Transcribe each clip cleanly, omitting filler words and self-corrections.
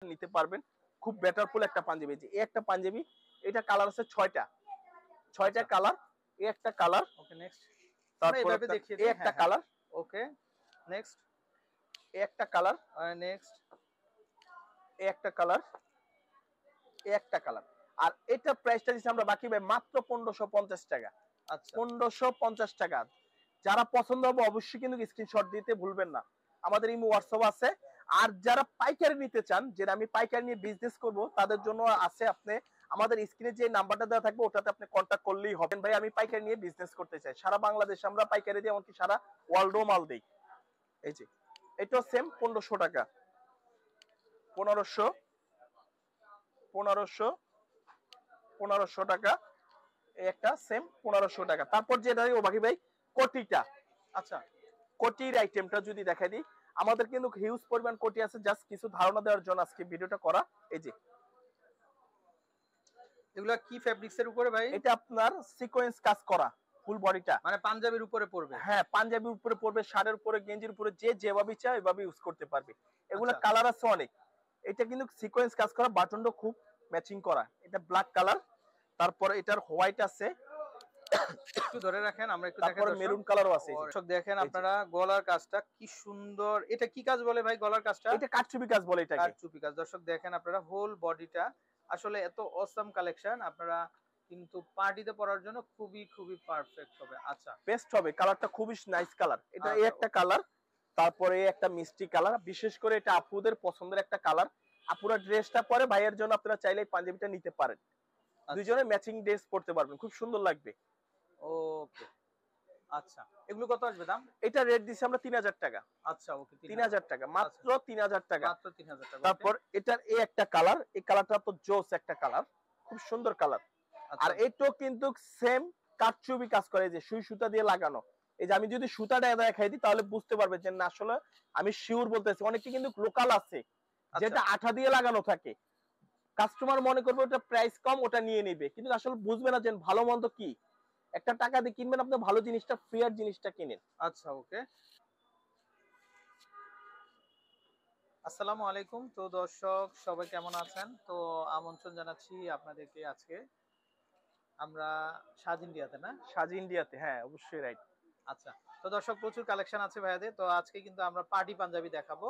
নিতে পারবেন। খুব বেটারফুল একটা পাঞ্জাবি। যে এই একটা পাঞ্জাবি, এটা কালার আছে 6টা। 6টা কালার, এই একটা কালার। Okay next. আমরা তারপর এভাবে দেখিয়ে এই দিই। একটা কালার। Okay next. এই একটা কালার, আর নেক্সট। এই একটা কালার, এই একটা কালার। আর এটা প্রাইসটা দিচ্ছি আমরা বাকি ভাই মাত্র 1550 টাকা। আচ্ছা 1550 টাকা। যারা পছন্দ হবে অবশ্যই কিন্তু স্ক্রিনশট দিতে ভুলবেন না। আমাদের ইমো হোয়াটসঅ্যাপ আছে। আর যারা পাইকারি নিতে চান, যে আমি পাইকারি নিয়ে বিজনেস করব, তাদের জন্য আছে আপনি আমাদের স্ক্রিনে যে নাম্বারটা দেওয়া থাকবে ওটাতে আপনি কন্ট্যাক্ট করলেই হবে। ভাই আমি পাইকারি নিয়ে বিজনেস করতে চাই, সারা বাংলাদেশে আমরা পাইকারি দিই, এমনকি সারা ওয়ার্ল্ডও মাল দিই। এই যে এটাও সেম 1500 টাকা। 1500 1500 1500 টাকা। এই একটা সেম 1500 টাকা। তারপর যেটা ও বাকি ভাই কোটিটা। আচ্ছা কোটির আইটেমটা যদি দেখাই দিই, আমাদের কিন্তু হিউজ পরিমাণ কোটি আছে। জাস্ট কিছু ধারণা দেওয়ার জন্য আজকে ভিডিওটা করা। এই যে এগুলা কি ফেব্রিক্সের উপরে ভাই? এটা আপনার সিকোয়েন্স কাজ করা ফুল বডিটা, মানে পাঞ্জাবির উপরে পড়বে? হ্যাঁ পাঞ্জাবির উপরে পড়বে, শার্টের উপরে, গেঞ্জির উপরে, যে যেভাবে চায় ওইভাবে ইউজ করতে পারবে। এগুলা কালার আছে অনেক। এটা কিন্তু সিকোয়েন্স কাজ করা, বাটনটা খুব ম্যাচিং করা। এটা ব্ল্যাক কালার, তারপরে এটার হোয়াইট আছে, একটু ধরে রাখেন আমরা একটু দেখাই। তারপরে মেরুন কালারও আছে। দর্শক দেখেন আপনারা গলার কাজটা কি সুন্দর। এটা কি কাজ বলে ভাই গলার কাজটা? এটা কারচুপি কাজ বলে এটাকে। কারচুপি কাজ। দর্শক দেখেন আপনারা হোল বডিটা আসলে এত অসাম কালেকশন, আপনারা কিন্তু পার্টিতে পরার জন্য খুবই খুবই পারফেক্ট হবে। আচ্ছা বেস্ট হবে, কালারটা খুবই নাইস কালার। এটা এই একটা কালার, তারপরে একটা মিষ্টি কালার। বিশেষ করে এটা আপুদের পছন্দের একটা কালার। আপুরা ড্রেসটা পরে ভাইয়ের জন্য আপনারা চাইলে পাঞ্জাবিটা নিতে পারেন, দুইজনে ম্যাচিং ড্রেস পরতে পারবেন, খুব সুন্দর লাগবে। ওকে আচ্ছা এগুলো কত আসবে দাম? এটা রেট দিছি আমরা 3000 টাকা। আচ্ছা ওকে 3000 টাকা, মাত্র 3000 টাকা। মাত্র 3000 টাকা। তারপর এটার এই একটা কালার, এই কালারটা তো জোস একটা কালার, খুব সুন্দর কালার। আর এটাও কিন্তু সেম কারচুপি কাজ করে, যে সুই সুতা দিয়ে লাগানো। এই যে আমি যদি সুতাটা দেখাই দিই তাহলে বুঝতে পারবে যে না আসলে আমি শিওর বলতেছি। অনেকে কিন্তু লোকাল আছে যেটা আঠা দিয়ে লাগানো থাকে, কাস্টমার মনে করবে ওটা প্রাইস কম, ওটা নিয়ে নিবে, কিন্তু আসলে বুঝবে না যে ভালো মন্দ কি। একটা টাকা দিয়ে কিনবেন আপনি ভালো জিনিসটা, ফেয়ার জিনিসটা কিনেন। আচ্ছা ওকে। আসসালামু আলাইকুম। তো দর্শক সবাই কেমন আছেন? তো আমন্ত্রণ জানাচ্ছি আপনাদেরকে। আজকে আমরা সাজ ইন্ডিয়াতে, না? সাজ ইন্ডিয়াতে, হ্যাঁ অবশ্যই রাইট। আচ্ছা তো দর্শক প্রচুর কালেকশন আছে ভাইয়াদের। তো আজকে কিন্তু আমরা পার্টি পাঞ্জাবি দেখাবো।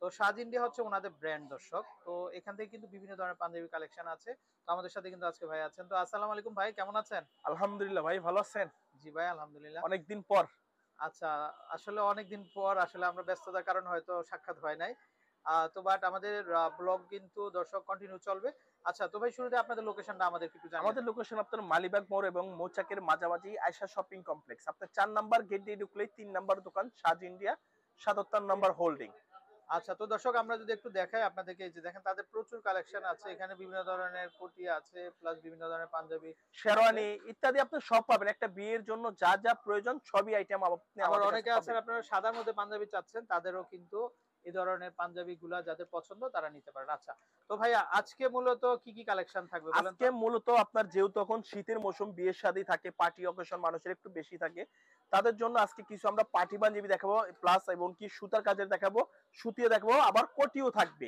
তো সাজ ইন্ডিয়া হচ্ছে ওনাদের ব্র্যান্ড দর্শক। তো এখান থেকে কিন্তু বিভিন্ন ধরনের পাঞ্জাবি কালেকশন আছে। তো আমাদের সাথে কিন্তু আজকে ভাই আছেন। তো আসসালামু আলাইকুম ভাই, কেমন আছেন? আলহামদুলিল্লাহ ভাই, ভালো আছেন? জি ভাই আলহামদুলিল্লাহ। অনেকদিন পর। আচ্ছা আসলে অনেকদিন পর, আসলে আমরা ব্যস্ততার কারণে হয়তো সাক্ষাৎ হয় নাই। তো বাট আমাদের ব্লগ কিন্তু দর্শক কন্টিনিউ চলবে। আচ্ছা তো ভাই শুরুতে আপনাদের লোকেশনটা আমাদেরকে একটু জানিয়ে আমাদের দেন। লোকেশন আপনার মালিবাগ মোড় এবং মৌচাকের মাঝামাঝি আয়শা শপিং কমপ্লেক্স। আপনার 4 নাম্বার গেট দিয়ে ঢুকলেই 3 নাম্বার দোকান সাজ ইন্ডিয়া, 77 নাম্বার হোল্ডিং। আচ্ছা তো দর্শক আমরা যদি একটু দেখাই আপনাদেরকে, এই যে দেখেন তাদের প্রচুর কালেকশন আছে এখানে, বিভিন্ন ধরনের কোটি আছে, প্লাস বিভিন্ন ধরনের পাঞ্জাবি, শেরওয়ানি ইত্যাদি আপনি সব পাবেন। একটা বিয়ের জন্য যা যা প্রয়োজন সবই আইটেম আপনি আবার আমাদের অনেকে কাছে আছেন পাবেন। আপনারা সাদার মধ্যে পাঞ্জাবি চাচ্ছেন, তাদেরও কিন্তু এই ধরনের পাঞ্জাবি গুলা যাদের পছন্দ তারা নিতে পারেন। আচ্ছা তো ভাইয়া আজকে মূলত কি কি কালেকশন থাকবে বলেন তো? আজকে মূলত আপনার যেহেতু এখন শীতের মৌসুম, বিয়ে শাদী থাকে, পার্টি অকেশন মানুষের একটু বেশি থাকে, তাদের জন্য আজকে কিছু আমরা পার্টি পাঞ্জাবি দেখাবো, প্লাস এবং কি সুতার কাজের দেখাবো, সুতিও দেখাবো, আবার কোটিও থাকবে।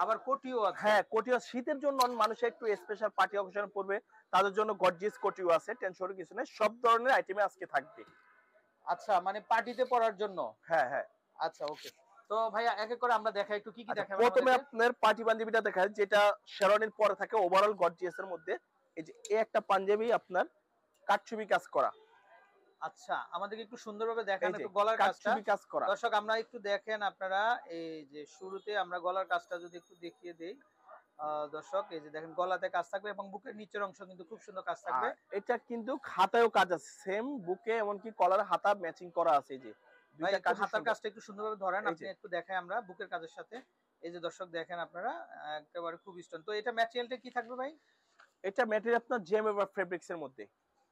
আবার কোটিও আছে? হ্যাঁ কোটিও শীতের জন্য মানুষের একটু স্পেশাল পার্টি অকেশন পড়বে, তাদের জন্য গর্জিয়াস কোটিও আছে, টেনশনের কিছু নেই, সব ধরনের আইটেমে আজকে থাকবে। আচ্ছা মানে পার্টিতে পরার জন্য? হ্যাঁ হ্যাঁ। আচ্ছা ওকে। তো ভাইয়া এক এক করে আমরা দেখাই একটু কি কি দেখাবেন প্রথমে আমাদেরকে। আপনার পার্টি পাঞ্জাবিটা দেখায়, যেটা শেরওয়ানির পরে থাকে ওভারঅল গর্জিয়াস এর মধ্যে। এই যে এই একটা পাঞ্জাবি আপনার কাটছবি কাজ করা। আচ্ছা আমাদেরকে একটু সুন্দরভাবে দেখান এই যে একটু গলার কাজটা। কাটছবি কাজ করা। দর্শক আমরা একটু দেখেন আপনারা, এই যে শুরুতে আমরা গলার কাজটা যদি একটু দেখিয়ে দেই। দর্শক এই যে দেখেন গলাতে কাজ থাকবে এবং বুকের নিচের অংশ কিন্তু খুব সুন্দর কাজ থাকবে। এটা কিন্তু হাতায়ও কাজ আছে সেম, বুকে এমনকি কলার হাতা ম্যাচিং করা আছে। এই যে দুইটা কাজ, হাতার কাজটা একটু সুন্দরভাবে ধরেন আপনি, যে একটু দেখাই আমরা বুকের কাজের সাথে। এই যে দর্শক দেখেন আপনারা, একেবারে খুব স্টোন। তো এটা ম্যাটেরিয়ালটা কি থাকবে ভাই? এটা ম্যাটেরিয়াল আপনার জেমএবার ফেব্রিক্স এর মধ্যে।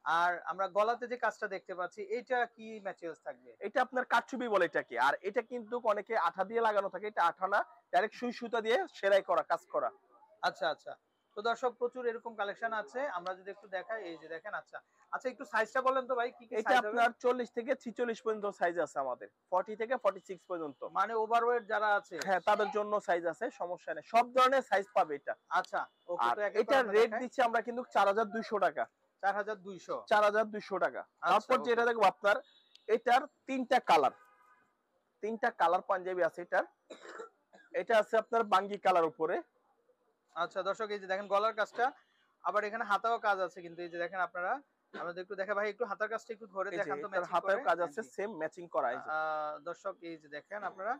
আর আমরা গলাতে যে কাজটা দেখতে পাচ্ছি এটা কি ম্যাটেরিয়ালস থাকবে? এটা আপনার কাটছবি বলে এটাকে। আর এটা কিন্তু অনেকে আঠা দিয়ে লাগানো থাকে, এটা আঠা না, ডাইরেক্ট সুই সুতা দিয়ে সেলাই করা কাজ করা। আচ্ছা আচ্ছা। তো দর্শক প্রচুর এরকম কালেকশন আছে, আমরা যদি একটু দেখাই, এই যে দেখেন। আচ্ছা আচ্ছা, একটু সাইজটা বলেন তো ভাই, কি কি এটা সাইজ হবে? আপনার 40 থেকে 46 পর্যন্ত সাইজ আছে আমাদের, 40 থেকে 46 পর্যন্ত। মানে ওভারওয়েট যারা আছে? হ্যাঁ, তাদের জন্য সাইজ আছে, সমস্যা নেই, সব ধরনের সাইজ পাবে এটা। আচ্ছা ওকে, আর তো এক এক করে এটার আমরা রেট দেখাই। দিচ্ছি আমরা কিন্তু 4200 টাকা। 4200? 4200 টাকা। আচ্ছা তারপর ওকে। যেটা দেখবো আপনার, এটার তিনটা কালার, তিনটা কালার পাঞ্জাবি আছে এটার। এটা আছে আপনার বাঙ্গি কালার উপরে। আচ্ছা দর্শক, এই যে দেখেন গলার কাজটা, আবার এখানে হাতাও কাজ আছে কিন্তু, এই যে দেখেন আপনারা, আমাদের একটু দেখা ভাই, একটু হাতার কাজটা একটু ধরে এই যে দেখান তো, এটার ম্যাচিং করে। হাতেও কাজ আছে, সেম ম্যাচিং করা। এই যে দর্শক এই যে দেখেন আপনারা,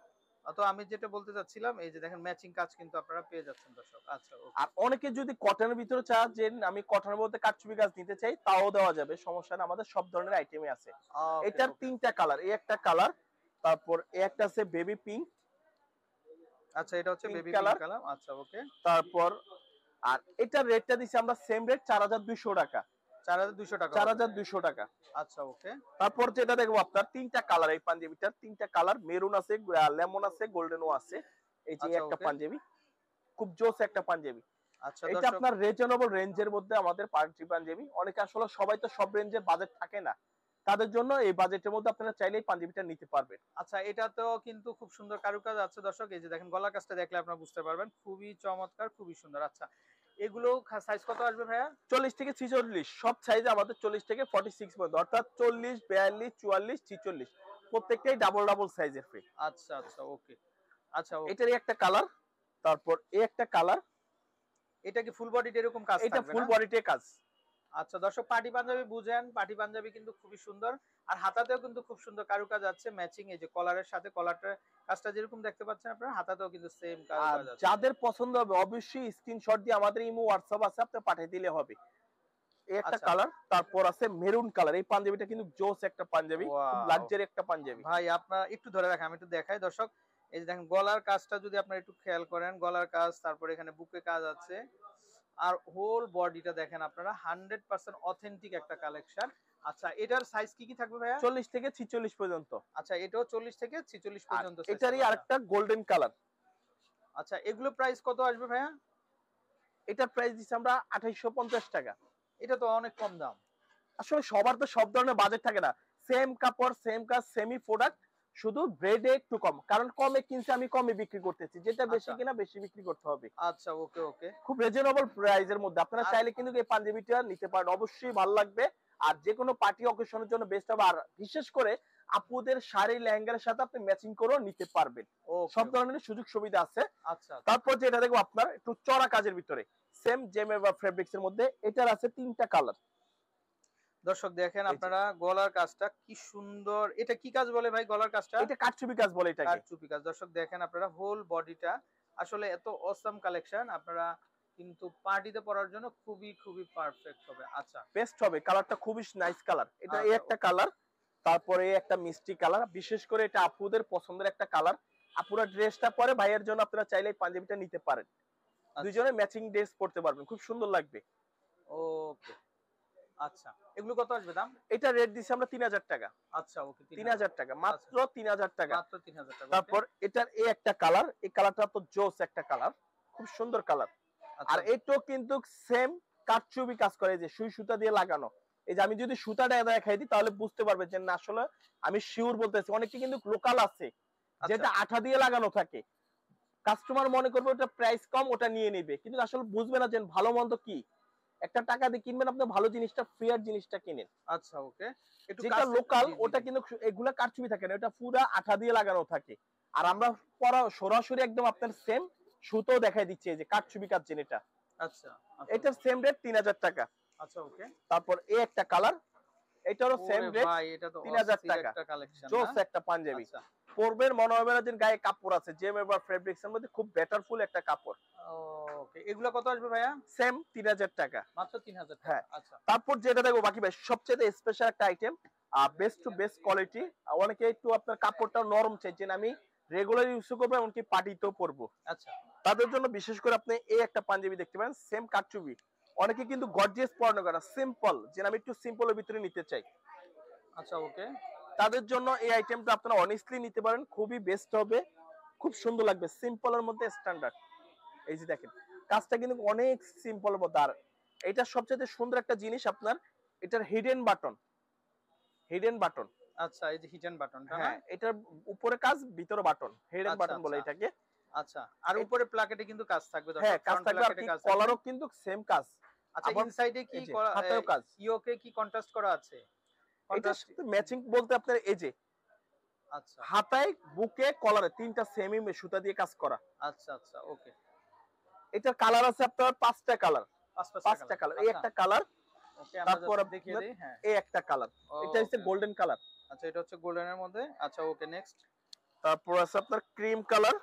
তো আমি যেটা বলতে চাচ্ছিলাম, এই যে দেখেন ম্যাচিং কাজ কিন্তু আপনারা পেয়ে যাচ্ছেন দর্শক। আচ্ছা ওকে। আর অনেকে যদি কটনের ভিতরে চায় যে আমি কটনের মধ্যে কারচুপি কাজ নিতে চাই, তাও দেওয়া যাবে, সমস্যা নেই, আমাদের সব ধরনের আইটেমই আছে। ওকে এটার ওকে। তিনটা কালার, এই একটা কালার, তারপর এই একটা আছে বেবি পিঙ্ক, আচ্ছা এটা হচ্ছে pink baby pink colour, colour. আচ্ছা ওকে। তারপর আর এটার রেটটা দিছি আমরা সেম রেট 4200 টাকা। 4200 টাকা? 4200 টাকা। আচ্ছা ওকে। তারপর যেটা দেখবো আপনার তিনটা কালার, এই পাঞ্জাবিটার তিনটা কালার, মেরুন আছে, লেমন আছে, গোল্ডেনও আছে। এই যে আচ্ছা একটা ওকে। পাঞ্জাবি, খুব জোস একটা পাঞ্জাবি। আচ্ছা এটা দর্শক, আপনার রিজনেবল রেঞ্জের মধ্যে আমাদের পার্টি পাঞ্জাবি। অনেকে আসলে সবাই তো সব রেঞ্জের বাজেট থাকে না, তাদের জন্য এই বাজেটের মধ্যে আপনারা চাইলেই পাঞ্জাবিটা নিতে পারবেন। আচ্ছা এটাতেও কিন্তু খুব সুন্দর কারুকাজ আছে দর্শক, এই যে দেখেন গলার কাজটা দেখলে আপনারা বুঝতে পারবেন, খুবই চমৎকার, খুবই সুন্দর। আচ্ছা এগুলো সাইজ কত আসবে ভাইয়া? 40 থেকে 46 সব সাইজে আমাদের, 40 থেকে 46 পর্যন্ত, অর্থাৎ 40, 42, 44, 46 প্রত্যেকটাই ডাবল ডাবল সাইজের ফ্রি। আচ্ছা আচ্ছা ওকে। আচ্ছা ওকে। এটারই একটা কালার, তারপর এই একটা কালার। এটা কি ফুল বডিতে এরকম কাজ এটা থাকবে ফুল না? বডিতে কাজ। আচ্ছা দর্শক, পার্টি পাঞ্জাবি বুঝেন, পার্টি পাঞ্জাবি কিন্তু খুবই সুন্দর। আর হাতাতেও কিন্তু খুব সুন্দর কারুকাজ আছে ম্যাচিং, এই যে কলারের সাথে কলারটার কাজটা যেরকম দেখতে পাচ্ছেন আপনারা, হাতাতেও কিন্তু সেম আর কারুকাজ আছে। যাদের পছন্দ হবে অবশ্যই স্ক্রিনশট দিয়ে আমাদের ইমো হোয়াটসঅ্যাপ আছে, আপনি পাঠিয়ে দিলে হবে। এই একটা আচ্ছা। কালার, তারপর আছে মেরুন কালার। এই পাঞ্জাবিটা কিন্তু জোস একটা পাঞ্জাবি, খুব ওয়াও! লাক্সারি একটা পাঞ্জাবি। ভাই আপনারা একটু ধরে রাখেন, আমি একটু দেখাই দর্শক। এই যে দেখেন গলার কাজটা যদি আপনারা একটু খেয়াল করেন, গলার কাজ, তারপরে এখানে বুকে কাজ আছে। আর হোল বডিটা দেখেন আপনারা, 100% অথেন্টিক একটা কালেকশন। আচ্ছা এটার সাইজ কি কি থাকবে ভাইয়া? 40 থেকে 46 পর্যন্ত। আচ্ছা এটাও 40 থেকে 46 আর পর্যন্ত সাইজ এটারই থাকবে। আচ্ছা। আরেকটা গোল্ডেন কালার। আচ্ছা এগুলো প্রাইস কত আসবে ভাইয়া? এটার প্রাইস দিচ্ছি আমরা 2850 টাকা। এটা তো অনেক কম দাম। আসলে সবার তো সব ধরনের বাজেট থাকে না, সেম কাপড় সেম কাজ সেমি প্রোডাক্ট, শুধু গ্রেডে একটু কম, কারণ কমে কিনছে আমি কমে বিক্রি করতেছি, যেটা বেশি আচ্ছা কিনা বেশি বিক্রি করতে হবে। আচ্ছা ওকে ওকে। খুব রিজনেবল প্রাইসের মধ্যে আপনারা আর চাইলে কিন্তু এই পাঞ্জাবিটা নিতে পারেন, অবশ্যই ভালো লাগবে। আর যে কোনো পার্টি অকেশনের জন্য বেস্ট হবে। আর বিশেষ করে আপুদের শাড়ি লেহেঙ্গার সাথে আপনি ম্যাচিং করেও নিতে পারবেন, ওকে সব ওকে। ধরনের সুযোগ সুবিধা আছে। আচ্ছা আচ্ছা। তারপর যেটা দেখবো আপনার একটু চড়া কাজের ভিতরে, সেম জেমে বা ফেব্রিক্স এর মধ্যে, এটার আছে তিনটা কালার। দর্শক দেখেন এই যে আপনারা গলার কাজটা কি সুন্দর, এটা কি কাজ বলে ভাই গলার কাজটা? এটা কারচুপি কাজ বলে এটাকে। কারচুপি কাজ। দর্শক দেখেন আপনারা হোল বডিটা, আসলে এত অসাম কালেকশন, আপনারা কিন্তু পার্টিতে পরার জন্য খুবই খুবই পারফেক্ট হবে। আচ্ছা বেস্ট হবে, কালারটা খুবই নাইস কালার। এটা এই আচ্ছা একটা কালার, তারপরে এই একটা মিষ্টি কালার, বিশেষ করে এটা আপুদের পছন্দের একটা কালার। আপুরা ড্রেসটা পরে ভাইয়ের জন্য আপনারা চাইলে এই পাঞ্জাবিটা নিতে পারেন, আচ্ছা দুইজনে ম্যাচিং ড্রেস পরতে পারবেন, খুব সুন্দর লাগবে। ওকে। আচ্ছা এগুলো কত আসবে দাম? এটা রেট দিছি আমরা 3000 টাকা। আচ্ছা ওকে, 3000 টাকা, মাত্র 3000 টাকা। মাত্র 3000 টাকা। তারপর এটার এই একটা কালার, এই কালারটা তো জোস একটা কালার, খুব সুন্দর কালার। আচ্ছা আর এটাও কিন্তু সেম কারচুপি কাজ করে, যে সুই সুতা দিয়ে লাগানো। এই যে আমি যদি সুতাটা দেখাই দিই তাহলে বুঝতে পারবে যে না আসলে আমি শিওর বলতেছি। অনেকে কিন্তু লোকাল আছে যেটা আঠা দিয়ে লাগানো থাকে, কাস্টমার মনে করবে ওটা প্রাইস কম, ওটা নিয়ে নিবে, কিন্তু আসলে বুঝবে না যে ভালো মন্দ কি। একটা টাকা দিয়ে কিনবেন আপনি ভালো জিনিসটা, ফেয়ার জিনিসটা কিনেন। আচ্ছা ওকে। একটু যেটা কাছে, লোকাল জি জি ওটা জি। কিন্তু এগুলা কারচুপি থাকে না, এটা পুরা আঠা দিয়ে লাগানো থাকে। আর আমরা পরা সরাসরি একদম আপনার সেম সুতো দেখাই দিচ্ছি, এই যে কারচুপি কাজ যেটা, আচ্ছা আচ্ছা এটার সেম রেট 3000 টাকা। আচ্ছা ওকে। তারপর এই একটা কালার, এটারও সেম ওরে রেট ভাই এটা তো 3000 অস্থির টাকা। একটা কালেকশন জোস না? একটা পাঞ্জাবি, আচ্ছা পরবেন মনে হবে না যে গায়ে কাপড় আছে। জেম এবার ফেব্রিক্স এর মধ্যে খুব বেটারফুল একটা কাপড়। ওকে। এগুলো কত আসবে ভাইয়া? সেম 3000 টাকা। মাত্র 3000 টাকা। হ্যাঁ, আচ্ছা তারপর যেটা দেখবো বাকি ভাই সবচেয়ে স্পেশাল একটা item, best to best quality. অনেকে একটু আপনার কাপড়টা নরম চাইছেন, আমি রেগুলার ইউজ করবো এমনকি পার্টিতেও পরবো, আচ্ছা তাদের জন্য বিশেষ করে আপনি এই একটা পাঞ্জাবি দেখতে পারেন, সেম কারচুপি। অনেকে কিন্তু গর্জিয়াস পড়ানো করা, সিম্পল যে আমি একটু সিম্পলের ভিতরে নিতে চাই, আচ্ছা ওকে। তাদের জন্য এই আইটেমটা আপনারা অনেস্টলি নিতে পারেন, খুবই বেস্ট হবে, খুব সুন্দর লাগবে, সিম্পলের মধ্যে স্ট্যান্ডার্ড। এই যে দেখেন কাজটা কিন্তু অনেক সিম্পল মধ্যে। আর এটা সবচেয়ে সুন্দর একটা জিনিস আপনার, এটার হিডেন বাটন, হিডেন বাটন। আচ্ছা, এই যে হিডেন বাটনটা না? হ্যাঁ, এটার উপরে কাজ ভিতরে বাটন, হিডেন আচ্ছা, বাটন বলে আচ্ছা। এটাকে। আচ্ছা, আর উপরে প্লাকেটে কিন্তু কাজ থাকবে হ্যাঁ, দর্শক, কাজ ফ্রন্ট থাকবে। আর প্লাকেটে কি কাজ থাকবে। কলারও কিন্তু সেম কাজ। আচ্ছা, আবার ইনসাইডে কি এই যে হাতেও কাজ। ইয়োকে কি কন্ট্রাস্ট করা আছে? এটার কন্ট্রাস্ট। সাথে ম্যাচিং বলতে আপনার এই যে আচ্ছা, হাতায়, বুকে, কলারে তিনটা সেমি সুতা দিয়ে কাজ করা। আচ্ছা, আচ্ছা, ওকে। এটার কালার আছে আপনার পাঁচটা কালার, পাঁচটা পাঁচটা কালার। এই আচ্ছা, একটা কালার, ওকে, আমরা তারপর জাস্ট দেখিয়ে আপনার দেই। হ্যাঁ। এই একটা কালার, এটা হচ্ছে ওকে। Golden colour. আচ্ছা, এটা হচ্ছে গোল্ডেনের মধ্যে। আচ্ছা, ওকে, নেক্সট। তারপর আছে আপনার ক্রিম কালার।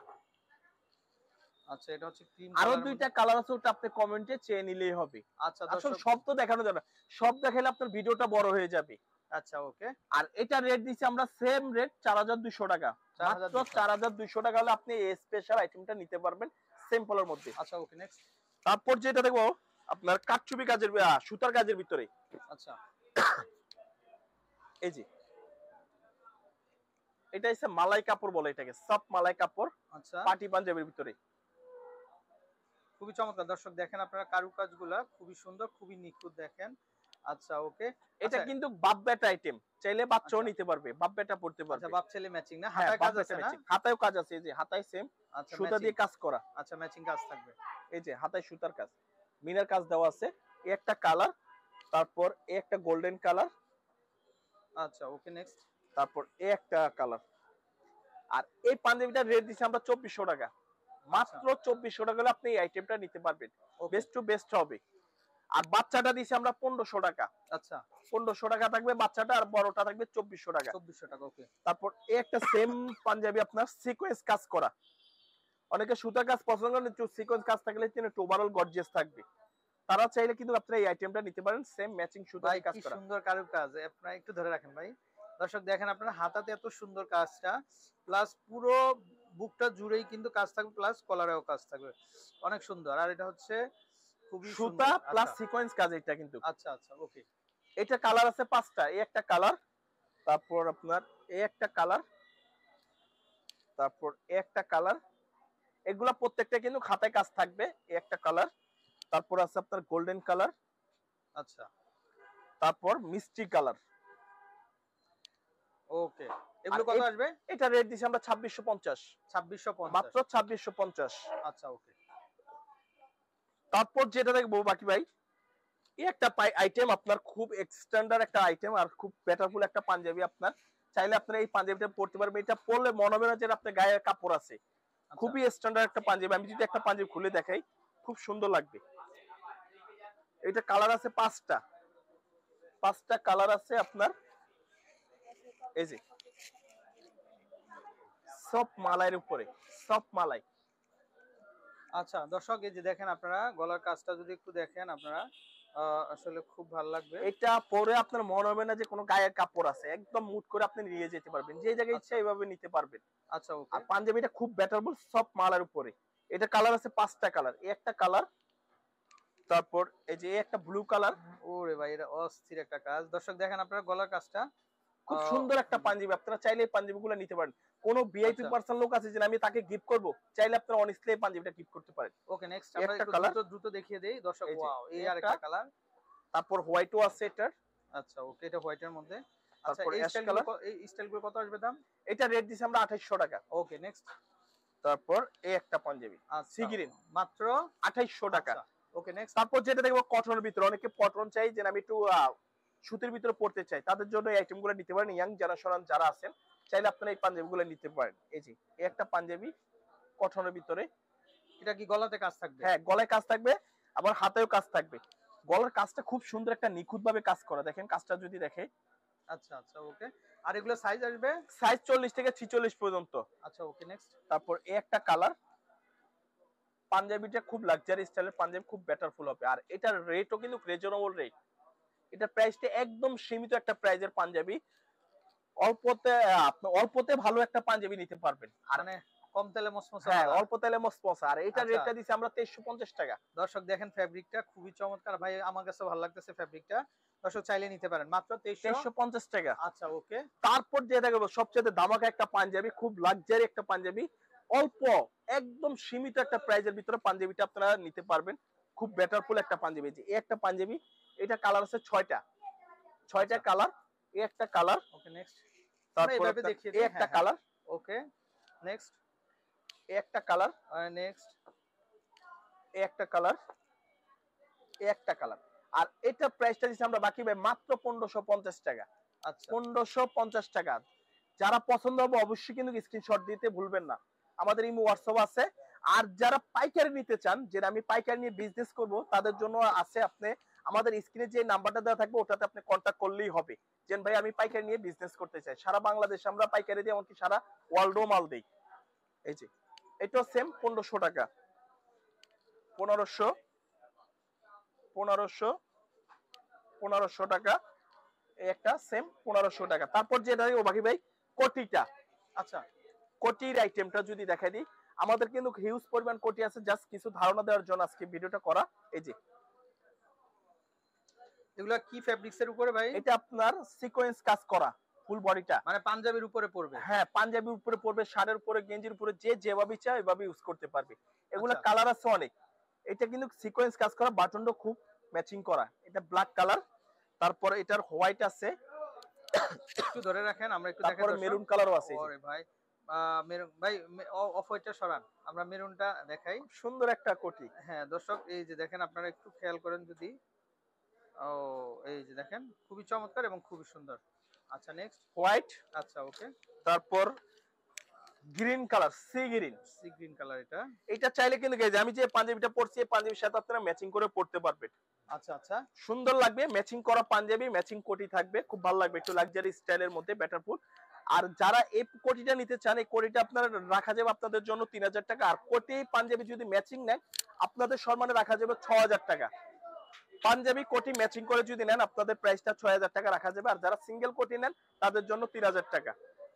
আচ্ছা, এটা হচ্ছে ক্রিম আরো কালারের দুইটা মধ্যে। কালার আছে, ওটা আপনি কমেন্টে চেয়ে নিলেই হবে। আচ্ছা আসলে দর্শক। সব তো দেখানো যাবে না, সব দেখালে আপনার ভিডিওটা বড় হয়ে যাবে। আচ্ছা, ওকে। আর এটা রেট দিচ্ছি আমরা সেম রেট 4200 টাকা, মাত্র 4200। 4200 টাকা হলে আপনি এই স্পেশাল আইটেমটা নিতে পারবেন সিম্পলের মধ্যে। আচ্ছা, ওকে, নেক্সট। তারপর যেটা দেখবো আপনার কাটচুপি কাজের সুতার কাজের ভিতরে, আচ্ছা, এই যে এটা হচ্ছে মালাই কাপড় বলে এটাকে, সফট মালাই কাপড়, আচ্ছা, পার্টি পাঞ্জাবির ভিতরে। খুবই চমৎকার দর্শক, দেখেন আপনারা কারুকাজগুলা খুবই সুন্দর, খুবই নিখুঁত দেখেন। আচ্ছা, ওকে। এটা আচ্ছা, কিন্তু বাপ বেটা আইটেম, চাইলে বাচ্চাও আচ্ছা। নিতে পারবে, বাপ বেটা পড়তে আচ্ছা, পারবে। বাপ ছেলে ম্যাচিং না? হ্যাঁ, হাতায় বাপ কাজ বেটা আছে না? ম্যাচিং, হাতায়ও কাজ আছে, এই যে হাতায় সেম আচ্ছা, সুতা ম্যাচিং। দিয়ে কাজ করা। আচ্ছা, ম্যাচিং কাজ থাকবে। এই যে হাতায় সুতার কাজ, মিনার কাজ দেওয়া আছে। এই একটা কালার, তারপর এই একটা গোল্ডেন কালার, আচ্ছা, ওকে, নেক্সট। তারপর এই একটা কালার। আর এই পাঞ্জাবিটার রেট দিচ্ছি আমরা 2400 টাকা, মাত্র 2400 টাকা হলে আপনি এই আইটেমটা নিতে পারবেন, ওকে। বেস্ট টু বেস্ট হবে। আর বাচ্চাটা দিছি আমরা 1500 টাকা, আচ্ছা, 1500 টাকা থাকবে বাচ্চাটা, আর বড়টা থাকবে 2400 টাকা। 2400 টাকা, ওকে। তারপর এই একটা সেম পাঞ্জাবি আপনার সিকোয়েন্স কাজ করা, অনেকে সুতা কাজ পছন্দ করেন, একটু সিকোয়েন্স কাজ থাকলে কিন্তু ওভারঅল গর্জিয়াস থাকবে। তারা চাইলে কিন্তু আপনারা এই আইটেমটা নিতে পারেন, সেম ম্যাচিং সুতা ভাই দিয়ে কাজ কি করা। সুন্দর কারুকাজ, আপনারা একটু ধরে রাখেন ভাই। দর্শক দেখেন আপনারা হাতাতে এত সুন্দর কাজটা, প্লাস পুরো বুকটা জুড়েই কিন্তু কাজ থাকবে, প্লাস কলারেও কাজ থাকবে, অনেক সুন্দর। আর এটা হচ্ছে খুবই সুতা সুন্দর। প্লাস আচ্ছা, সিকোয়েন্স কাজ এটা কিন্তু। আচ্ছা, আচ্ছা, ওকে। এটা কালার আছে পাঁচটা, এই একটা কালার, তারপর আপনার এই একটা কালার, তারপর এই একটা কালার। এগুলা প্রত্যেকটা কিন্তু খাতায় কাজ থাকবে। এই একটা কালার, তারপর আছে আপনার গোল্ডেন কালার, আচ্ছা, তারপর মিষ্টি কালার। ওকে। এগুলো কত আসবে? এটা রেট দিছি আমরা 2650, 2650 মাত্র 2650। আচ্ছা, ওকে। তারপর যেটা দেখবো বাকি ভাই, এই একটা আইটেম আপনার খুব এক্সটেন্ডার একটা আইটেম, আর খুব বেটারফুল একটা পাঞ্জাবি। আপনার চাইলে আপনার এই পাঞ্জাবিটা পরতে পারবেন, এটা পরলে মনে হবে না যে আপনার গায়ে কাপড় আছে। আচ্ছা, খুবই স্ট্যান্ডার্ড একটা পাঞ্জাবি। আমি যদি একটা পাঞ্জাবি খুলে দেখাই, খুব সুন্দর লাগবে। এটা কালার আছে পাঁচটা, পাঁচটা কালার আছে আপনার। এই যে সব মালাইয়ের উপরে, সব মালাই। আচ্ছা দর্শক, এই যে দেখেন আপনারা গলার কাজটা যদি একটু দেখেন আপনারা, আসলে খুব ভালো লাগবে। এটা পরে আপনার মনে হবে না যে কোনো গায়ের কাপড় আছে, একদম মুট করে আপনি নিয়ে যেতে পারবেন, যে জায়গায় ইচ্ছা আচ্ছা, এইভাবে নিতে পারবেন। আচ্ছা, ওকে। আর পাঞ্জাবিটা খুব বেটারবল, সব মালার উপরে। এটা কালার আছে পাঁচটা কালার, এই একটা কালার, তারপর এই যে একটা ব্লু কালার। ওরে ভাই, এটা অস্থির একটা কাজ। দর্শক দেখেন আপনারা গলার কাজটা, খুব সুন্দর একটা পাঞ্জাবি, আপনারা চাইলে এই পাঞ্জাবিগুলো নিতে পারেন। কোনো ভিআইপি আচ্ছা, পার্সন লোক আছে যে আমি তাকে গিফট করব, চাইলে আপনারা অনেস্টলি এই পাঞ্জাবিটা গিফট করতে পারেন। ওকে, নেক্সট আমরা একটা একটু কালার, দ্রুত দ্রুত দেখিয়ে দেই দর্শক। এই যে ওয়াও, এই এই আর একটা, একটা কালার। তারপর হোয়াইটও আছে এটার। আচ্ছা, ওকে, এটা হোয়াইটের মধ্যে। আচ্ছা, তারপর এই অ্যাশ স্টাইলগুলো কালার। এই স্টাইলগুলো কত আসবে দাম? এটা রেট দিছি আমরা 2800 টাকা। ওকে, নেক্সট। তারপর এই একটা পাঞ্জাবি আচ্ছা, সি গ্রিন, মাত্র 2800 টাকা। আচ্ছা, ওকে, নেক্সট। তারপর যেটা দেখবো কটনের ভিতরে, অনেকে কটন চাই যে আমি একটু সুতির ভিতরে পড়তে চাই, তাদের জন্য এই আইটেমগুলো নিতে পারেন। ইয়াং জেনারেশন যারা আছেন চাইলে আপনারা এই পাঞ্জাবিগুলো নিতে পারেন। এই যে এই একটা পাঞ্জাবি কটনের ভিতরে। এটা কি গলাতে কাজ থাকবে? হ্যাঁ, গলায় কাজ থাকবে, আবার হাতেও কাজ থাকবে। গলার কাজটা খুব সুন্দর একটা নিখুঁত ভাবে কাজ করা, দেখেন কাজটা যদি দেখে। আচ্ছা, আচ্ছা, ওকে। আর এগুলো সাইজ আসবে? সাইজ 40 থেকে 46 পর্যন্ত। আচ্ছা, ওকে, নেক্সট। তারপর এই একটা কালার। পাঞ্জাবিটা খুব লাক্সারি স্টাইলের পাঞ্জাবি, খুব বেটারফুল হবে। আর এটার রেটও কিন্তু রিজনেবল রেট, এটা প্রাইসটা একদম সীমিত একটা প্রাইজের পাঞ্জাবি। অল্পতে আপনি অল্পতে ভালো একটা পাঞ্জাবি নিতে পারবেন। আর মানে কম তেলে মসমসে হ্যাঁ, বালা। অল্প তেলে মসমসা। আর এটা আচ্ছা। রেটটা দিছি আমরা 2350 টাকা। দর্শক দেখেন ফেব্রিকটা খুবই চমৎকার ভাই, আমার কাছে ভালো লাগতেছে ফেব্রিকটা। দর্শক চাইলে নিতে পারেন মাত্র 2350 টাকা। আচ্ছা, ওকে। তারপর যে দেখো সবচেয়ে ধামাকা একটা পাঞ্জাবি, খুব লাক্সারি একটা পাঞ্জাবি, অল্প একদম সীমিত একটা প্রাইজের ভিতরে পাঞ্জাবিটা আপনারা নিতে পারবেন। খুব বেটারফুল একটা পাঞ্জাবি। যে এই একটা পাঞ্জাবি, এটা কালার আছে 6টা আচ্ছা। কালার। এই একটা কালার, ওকে নেক্সট। আমরা তারপর এভাবে দেখিয়ে এই দিই। একটা হ্যাঁ, হ্যাঁ। Colour, okay next. এই একটা কালার, আর নেক্সট। এই একটা কালার, এই একটা কালার। আর এটা প্রাইসটা দিচ্ছি আমরা বাকি ভাই মাত্র 1550 টাকা। আচ্ছা 1550 টাকা। যারা পছন্দ হবে অবশ্যই কিন্তু স্ক্রিনশট দিতে ভুলবেন না। আমাদের ইমো হোয়াটসঅ্যাপ আছে। আর যারা পাইকারি নিতে চান, যে আমি পাইকারি নিয়ে বিজনেস করব, তাদের জন্য আছে, আপনি আমাদের স্ক্রিনে যে নাম্বারটা দেওয়া থাকবে ওটাতে আপনি কন্ট্যাক্ট করলেই হবে। যে ভাই আমি পাইকারি নিয়ে বিজনেস করতে চাই। সারা বাংলাদেশে আমরা পাইকারি দিই, এমনকি সারা ওয়ার্ল্ডও মাল দিই। এই যে এটাও সেম 1500 টাকা। 1500 1500 1500 টাকা। এই একটা সেম 1500 টাকা। তারপর যেটা ও বাকি ভাই কোটিটা। আচ্ছা কোটির আইটেমটা যদি দেখাই দিই, আমাদের কিন্তু হিউজ পরিমাণ কোটি আছে। জাস্ট কিছু ধারণা দেওয়ার জন্য আজকে ভিডিওটা করা। এই যে এগুলা কি ফেব্রিক্স এর উপরে ভাই? এটা আপনার সিকোয়েন্স কাজ করা ফুল বডিটা। মানে পাঞ্জাবির উপরে পড়বে? হ্যাঁ, পাঞ্জাবির উপরে পড়বে, শার্টের উপরে, গেঞ্জির উপরে, যে যেভাবে চায় ওইভাবে ইউজ করতে পারবে। এগুলা আচ্ছা কালার আছে অনেক। এটা কিন্তু সিকোয়েন্স কাজ করা, বাটনটা খুব ম্যাচিং করা। এটা ব্ল্যাক কালার, তারপরে এটার হোয়াইট আছে, একটু ধরে রাখেন আমরা একটু দেখাই। তারপরে মেরুন কালারও আছে। ওরে ভাই মেরুন ভাই, অফ হোয়াইটটা সরান, আমরা মেরুনটা দেখাই। সুন্দর একটা কোটি। হ্যাঁ দর্শক এই যে দেখেন, আপনারা একটু খেয়াল করেন যদি। ও এই যে দেখেন, খুবই চমৎকার এবং খুবই সুন্দর। আচ্ছা নেক্সট। হোয়াইট, আচ্ছা ওকে। তারপর green colour, sea green. Sea green colour এটা। এটা চাইলে কিন্তু গাইজ আমি যে পাঞ্জাবিটা পরছি, এই পাঞ্জাবির সাথে আপনারা ম্যাচিং করে পড়তে পারবেন। আচ্ছা আচ্ছা সুন্দর লাগবে, ম্যাচিং করা পাঞ্জাবি, ম্যাচিং কোটি থাকবে, খুব ভালো লাগবে, একটু লাক্সারি স্টাইলের মধ্যে বেটারফুল। আর যারা এই কোটিটা নিতে চান, এই কোটিটা আপনার রাখা যাবে আপনাদের জন্য 3000 টাকা। আর কোটি পাঞ্জাবি যদি ম্যাচিং নেন, আপনাদের সম্মানে রাখা যাবে 6000 টাকা। পাঞ্জাবি কোটি ম্যাচিং করে যদি নেন, আপনাদের প্রাইসটা 6000 টাকা রাখা যাবে। আর যারা সিঙ্গেল কোটি নেন, তাদের জন্য 3000 টাকা।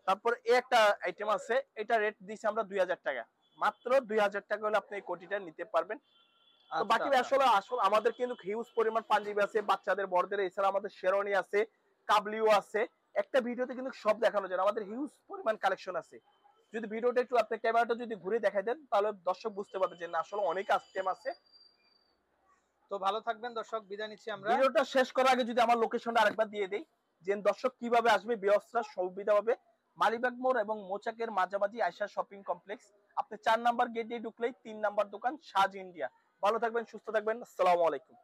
তারপর এই একটা আইটেম আছে, এটা রেট দিচ্ছি আমরা 2000 টাকা। মাত্র 2000 টাকা হলে আপনি এই কোটিটা নিতে পারবেন। তো আচ্ছা বাকি আসলে আসলে আমাদের কিন্তু হিউজ পরিমাণ পাঞ্জাবি আছে, বাচ্চাদের, বড়দের। এছাড়া আমাদের শেরওয়ানি আছে, কাবলিও আছে। একটা ভিডিওতে কিন্তু সব দেখানো যায়, আমাদের হিউজ পরিমাণ কালেকশন আছে। যদি ভিডিওটা একটু আপনি ক্যামেরাটা যদি ঘুরে দেখাই দেন, তাহলে দর্শক বুঝতে পারবে যে না আসলে অনেক আইটেম আছে। তো ভালো থাকবেন দর্শক, বিদায় নিচ্ছি আমরা। ভিডিওটা শেষ করার আগে যদি আমার লোকেশনটা আরেকবার দিয়ে দেই, যে দর্শক কিভাবে আসবে, বিয়সরা সুবিধা হবে। মালিবাগ মোড় এবং মোচাকের মাঝামাঝি আয়শা শপিং কমপ্লেক্স। আপনি 4 নাম্বার গেট দিয়ে ঢুকলেই 3 নাম্বার দোকান সাজ ইন্ডিয়া। ভালো থাকবেন, সুস্থ থাকবেন, আসসালামু আলাইকুম।